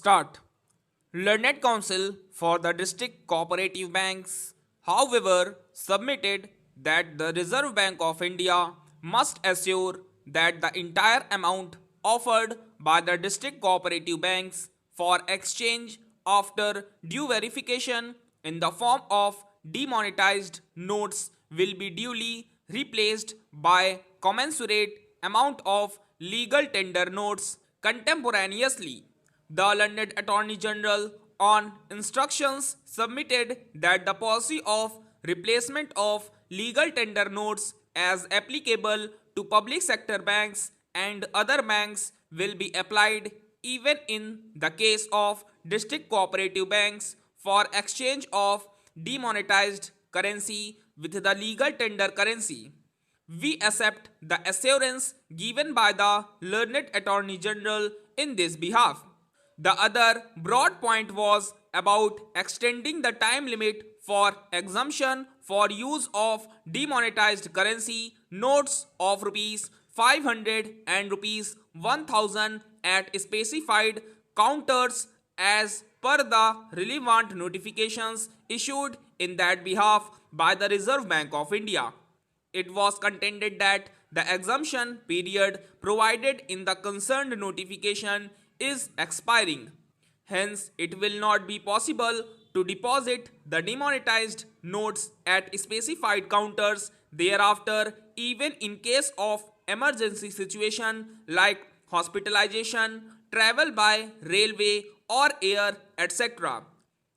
start. Learned Council for the District Cooperative Banks, however, submitted that the Reserve Bank of India must assure that the entire amount offered by the district cooperative banks for exchange after due verification in the form of demonetized notes will be duly replaced by commensurate amount of legal tender notes contemporaneously. The learned Attorney General, on instructions, submitted that the policy of replacement of legal tender notes as applicable to public sector banks and other banks will be applied even in the case of district cooperative banks for exchange of demonetized currency with the legal tender currency. We accept the assurance given by the learned Attorney General in this behalf. The other broad point was about extending the time limit for exemption for use of demonetized currency notes of rupees 500 and rupees 1000 at specified counters as per the relevant notifications issued in that behalf by the Reserve Bank of India. It was contended that the exemption period provided in the concerned notification is expiring. Hence, it will not be possible to deposit the demonetized notes at specified counters thereafter, even in case of emergency situation like hospitalization, travel by railway or air, etc.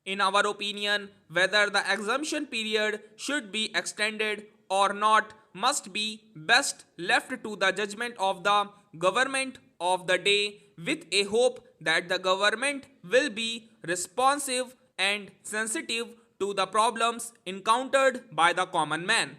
In our opinion, whether the exemption period should be extended or not must be best left to the judgment of the government of the day, with a hope that the government will be responsive and sensitive to the problems encountered by the common man.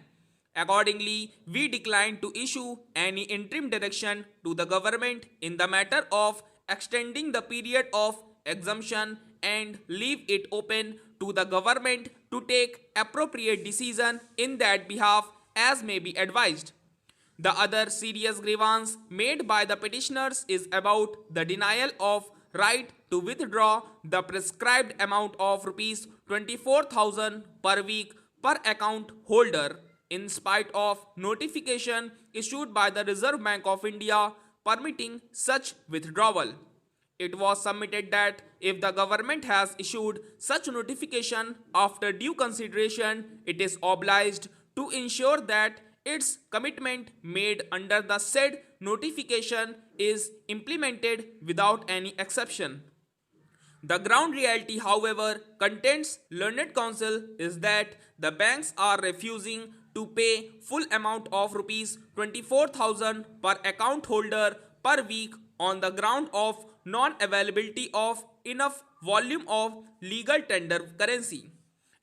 Accordingly, we decline to issue any interim direction to the government in the matter of extending the period of exemption and leave it open to the government to take appropriate decision in that behalf as may be advised. The other serious grievance made by the petitioners is about the denial of right to withdraw the prescribed amount of rupees 24,000 per week per account holder in spite of notification issued by the Reserve Bank of India permitting such withdrawal. It was submitted that if the government has issued such notification after due consideration, it is obliged to ensure that its commitment made under the said notification is implemented without any exception. The ground reality, however, contends learned counsel is that the banks are refusing to pay full amount of rupees 24,000 per account holder per week on the ground of non-availability of enough volume of legal tender currency.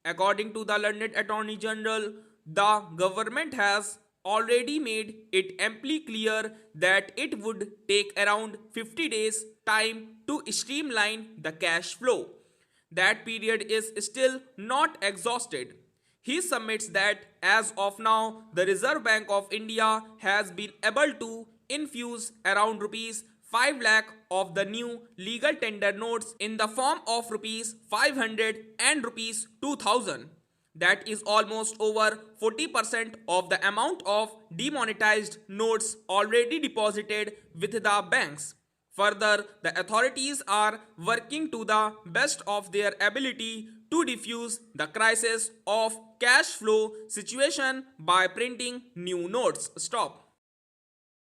According to the learned Attorney General, the government has already made it amply clear that it would take around 50 days time to streamline the cash flow. That period is still not exhausted. He submits that as of now, the Reserve Bank of India has been able to infuse around rupees 5 lakh of the new legal tender notes in the form of rupees 500 and rupees 2000. That is almost over 40% of the amount of demonetized notes already deposited with the banks. Further, the authorities are working to the best of their ability to defuse the crisis of cash flow situation by printing new notes. Stop.